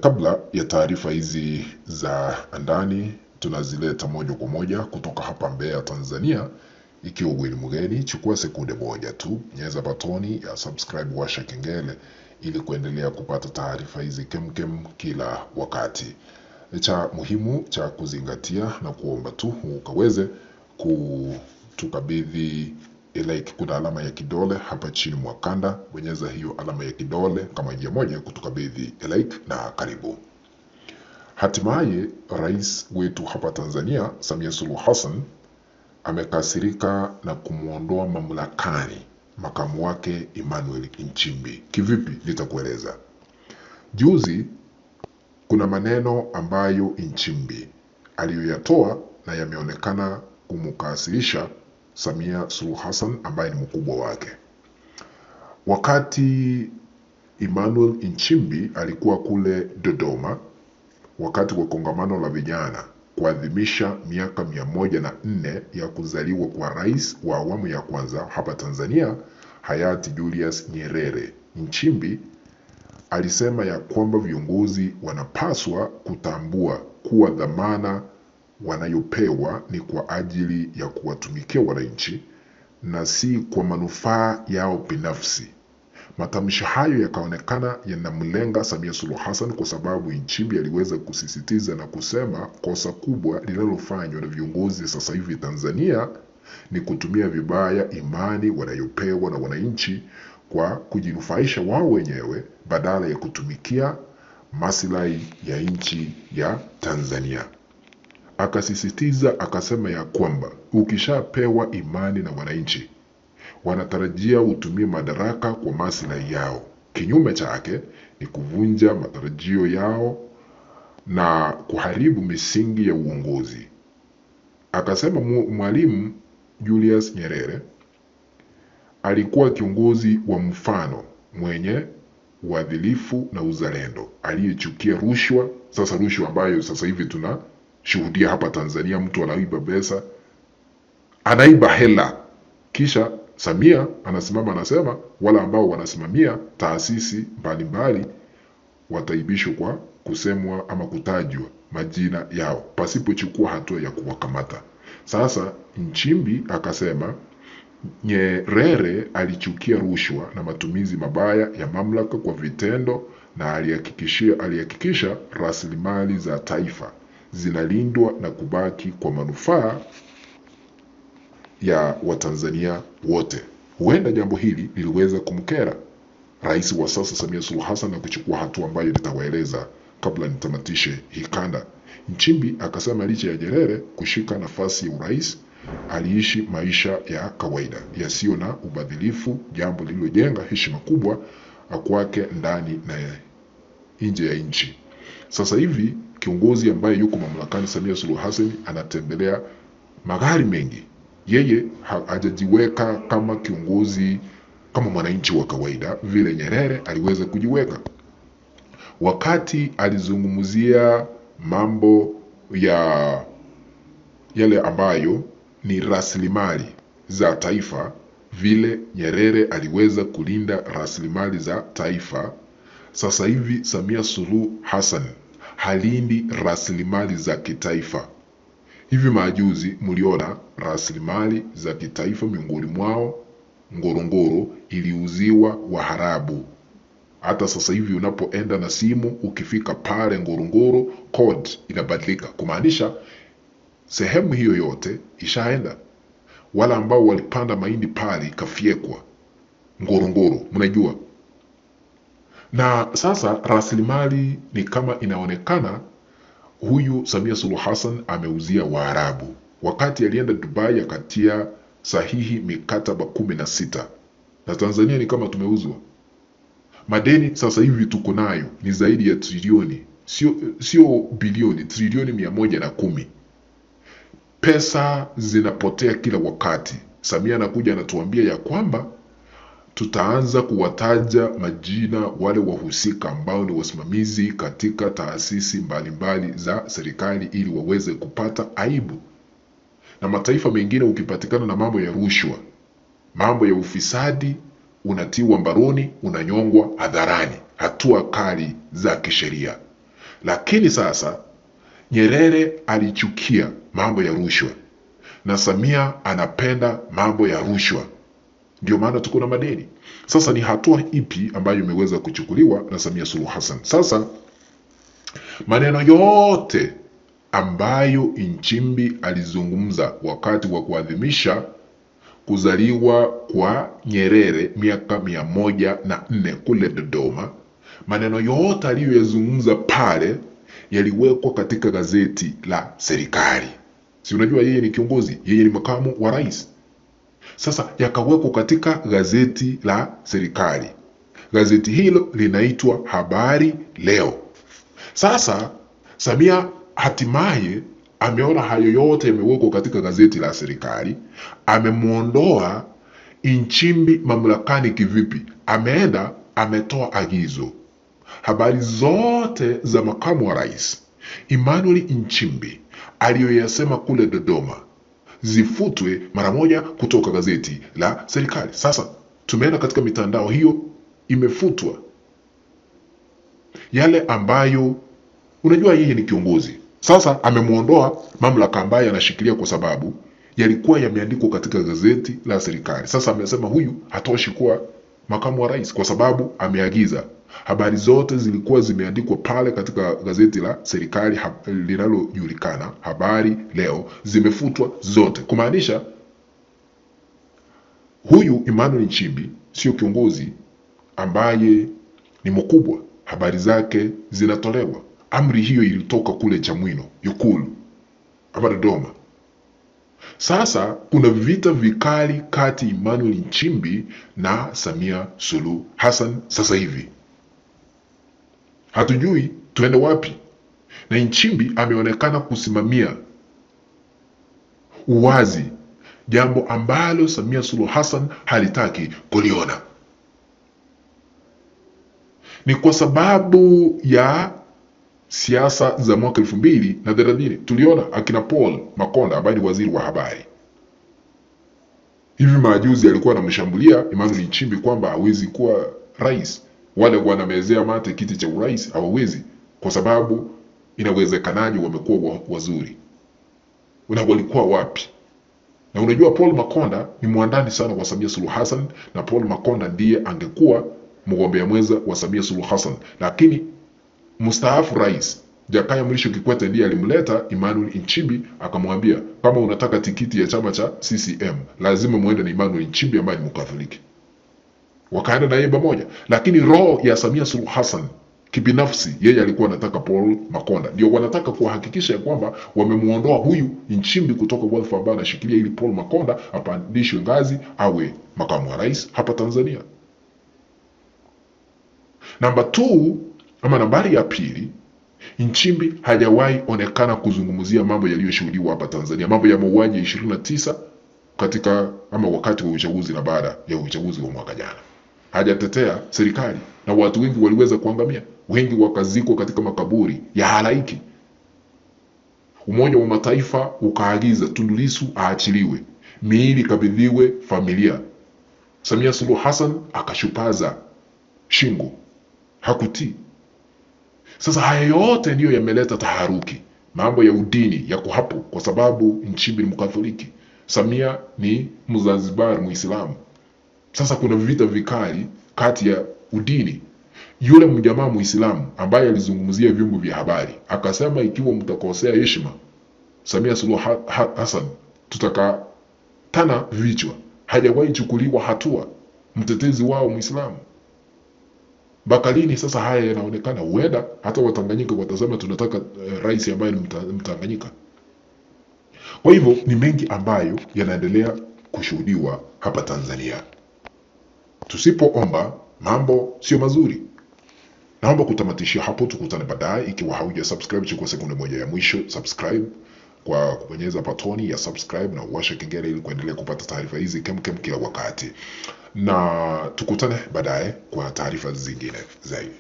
Kabla ya taarifa hizi za ndani, tunazileta moja kwa moja kutoka hapa Mbeya, Tanzania. Ikiwa wewe ni mgeni, chukua sekunde moja tu, nyeza batoni ya subscribe, washa kengele ili kuendelea kupata taarifa hizi kemkem kila wakati. Cha muhimu cha kuzingatia na kuomba tu ukaweze kutukabidhi like, kuna alama ya kidole hapa chini mwa kanda, bonyeza hiyo alama ya kidole kama njia moja kutukabidhi like na karibu. Hatimaye rais wetu hapa Tanzania Samia Suluhu Hassan amekasirika na kumuondoa mamlakani makamu wake Emmanuel Nchimbi. Kivipi? Nitakueleza. Juzi kuna maneno ambayo Nchimbi aliyoyatoa na yameonekana kumkasirisha Samia Suluhu Hassan ambaye ni mkubwa wake. Wakati Emmanuel Nchimbi alikuwa kule Dodoma wakati wa kongamano la vijana kuadhimisha miaka 104 ya kuzaliwa kwa rais wa awamu ya kwanza hapa Tanzania hayati Julius Nyerere, Nchimbi alisema ya kwamba viongozi wanapaswa kutambua kuwa dhamana wanayopewa ni kwa ajili ya kuwatumikia wananchi na si kwa manufaa yao binafsi. Matamshi hayo yakaonekana yanamlenga Samia Suluhu Hassan kwa sababu Nchimbi aliweza kusisitiza na kusema kosa kubwa linalofanywa na viongozi sasa hivi Tanzania ni kutumia vibaya imani wanayopewa na wananchi kwa kujinufaisha wao wenyewe badala ya kutumikia maslahi ya nchi ya Tanzania. Akasisitiza akasema ya kwamba ukishapewa imani na wananchi wanatarajia utumie madaraka kwa maslahi yao. Kinyume chake ni kuvunja matarajio yao na kuharibu misingi ya uongozi. Akasema Mwalimu Julius Nyerere alikuwa kiongozi wa mfano mwenye uadilifu na uzalendo, aliyechukia rushwa. Sasa rushwa ambayo sasa hivi tunashuhudia hapa Tanzania, mtu anaiba pesa, anaiba hela, kisha Samia anasimama anasema wale ambao wanasimamia taasisi mbalimbali wataibishwa kwa kusemwa ama kutajwa majina yao pasipochukua hatua ya kuwakamata. Sasa Nchimbi akasema Nyerere alichukia rushwa na matumizi mabaya ya mamlaka kwa vitendo na alihakikisha rasilimali za taifa zinalindwa na kubaki kwa manufaa ya Watanzania wote. Huenda jambo hili liliweza kumkera rais wa sasa Samia Suluhu Hassan na kuchukua hatua ambayo nitawaeleza kabla nitamatishe hii kanda. Nchimbi akasema licha ya Nyerere kushika nafasi ya urais, aliishi maisha ya kawaida yasiyo na ubadhilifu, jambo lililojenga heshima kubwa kwake ndani na nje ya nchi. Sasa hivi kiongozi ambaye yuko mamlakani Samia Suluhu Hassan anatembelea magari mengi. Yeye hajajiweka kama kiongozi, kama mwananchi wa kawaida vile Nyerere aliweza kujiweka. Wakati alizungumzia mambo ya yale ambayo ni rasilimali za taifa, vile Nyerere aliweza kulinda rasilimali za taifa, sasa hivi Samia Suluhu Hassan halindi rasilimali za kitaifa. Hivi majuzi mliona rasilimali za kitaifa, miongoni mwao Ngorongoro iliuziwa Waharabu. Hata sasa hivi unapoenda na simu, ukifika pale Ngorongoro code inabadilika, kumaanisha sehemu hiyo yote ishaenda. Wala ambao walipanda mahindi pale ikafyekwa Ngorongoro, mnajua. Na sasa rasilimali ni kama inaonekana huyu Samia Suluhu Hassan ameuzia Waarabu. Wakati alienda Dubai akatia sahihi mikataba 16 na Tanzania ni kama tumeuzwa. Madeni sasa hivi tuko nayo ni zaidi ya trilioni, sio bilioni, trilioni 110. Pesa zinapotea kila wakati. Samia anakuja anatuambia ya kwamba tutaanza kuwataja majina wale wahusika ambao ni wasimamizi katika taasisi mbalimbali za serikali ili waweze kupata aibu. Na mataifa mengine ukipatikana na mambo ya rushwa, mambo ya ufisadi, unatiwa mbaroni, unanyongwa hadharani, hatua kali za kisheria. Lakini sasa Nyerere alichukia mambo ya rushwa na Samia anapenda mambo ya rushwa, ndio maana tuko na madeni. Sasa ni hatua ipi ambayo imeweza kuchukuliwa na Samia Suluhu Hassan? Sasa maneno yote ambayo Nchimbi alizungumza wakati wa kuadhimisha kuzaliwa kwa Nyerere miaka 104 kule Dodoma, maneno yote aliyoyazungumza pale yaliwekwa katika gazeti la serikali. Si unajua yeye ni kiongozi, yeye ni makamu wa rais. Sasa yakawekwa katika gazeti la serikali. Gazeti hilo linaitwa Habari Leo. Sasa Samia hatimaye ameona hayo yote yamewekwa katika gazeti la serikali, amemuondoa Nchimbi mamlakani kivipi? Ameenda ametoa agizo, habari zote za makamu wa rais Emmanuel Nchimbi aliyoyasema kule Dodoma zifutwe mara moja kutoka gazeti la serikali. Sasa tumeenda katika mitandao, hiyo imefutwa. Yale ambayo unajua yeye ni kiongozi, sasa amemuondoa mamlaka ambayo anashikilia kwa sababu yalikuwa yameandikwa katika gazeti la serikali. Sasa amesema huyu hatoshi kuwa makamu wa rais kwa sababu ameagiza habari zote zilikuwa zimeandikwa pale katika gazeti la serikali linalojulikana Habari Leo zimefutwa zote, kumaanisha huyu Emmanuel Nchimbi sio kiongozi ambaye ni mkubwa, habari zake zinatolewa. Amri hiyo ilitoka kule Chamwino, Ikulu hapa Dodoma. Sasa kuna vita vikali kati Emmanuel Nchimbi na Samia Suluhu Hassan sasa hivi. Hatujui tuende wapi. Na Nchimbi ameonekana kusimamia uwazi, jambo ambalo Samia Suluhu Hassan halitaki kuliona. Ni kwa sababu ya siasa za mwaka 2030. Tuliona akina Paul Makonda ambaye ni waziri wa habari, hivi majuzi alikuwa anamshambulia Emmanuel Nchimbi kwamba hawezi kuwa rais. Wale wanamezea mate kiti cha urais hawawezi kwa sababu inawezekanaje wamekuwa wazuri. Walikuwa wapi? Na unajua Paul Makonda ni mwandani sana wa Samia Suluhu Hassan, na Paul Makonda ndiye angekuwa mgombea mwenza wa Samia Suluhu Hassan, lakini mstaafu rais Jakaya Mrisho Kikwete ndiye alimleta Emmanuel Nchimbi, akamwambia kama unataka tikiti ya chama cha CCM lazima muende na Emmanuel Nchimbi ambaye ni Mkatoliki. Wakaenda na yeye pamoja, lakini roho ya Samia Suluhu Hassan kibinafsi, yeye alikuwa anataka Paul Makonda. Ndio wanataka kuhakikisha kwamba wamemuondoa huyu Nchimbi kutoka wadhifa ambao anashikilia, ili Paul Makonda apandishwe ngazi awe makamu wa rais hapa Tanzania. Namba 2 ama nambari ya pili, Nchimbi hajawahi onekana kuzungumzia mambo yaliyoshuhudiwa hapa Tanzania, mambo ya mauaji 29 katika ama wakati wa uchaguzi na baada ya uchaguzi wa mwaka jana. Hajatetea serikali na watu wengi waliweza kuangamia, wengi wakazikwa katika makaburi ya halaiki. Umoja wa Mataifa ukaagiza Tundu Lissu aachiliwe, miili kabidhiwe familia. Samia Suluhu Hassan akashupaza shingo, hakutii. Sasa haya yote ndiyo yameleta taharuki. Mambo ya udini yako hapo kwa sababu Nchimbi ni Mkatoliki, Samia ni Mzanzibari Muislamu. Sasa kuna vita vikali kati ya udini. Yule mjamaa Muislamu ambaye alizungumzia vyombo vya habari akasema ikiwa mtakosea heshima Samia Suluhu Hassan tutakatana vichwa. Hajawahi chukuliwa hatua mtetezi wao Muislamu. Bakalini sasa haya yanaonekana, huenda hata Watanganyika watasema tunataka rais ambaye ni Mtanganyika. Kwa hivyo ni mengi ambayo yanaendelea kushuhudiwa hapa Tanzania. Tusipoomba mambo sio mazuri. Naomba kutamatishia hapo, tukutane baadaye. Ikiwa hauja subscribe, chukua sekunde moja ya mwisho subscribe kwa kubonyeza batoni ya subscribe na uwashe kengele ili kuendelea kupata taarifa hizi kemkem kila wakati. Na tukutane baadaye kwa taarifa zingine zaidi.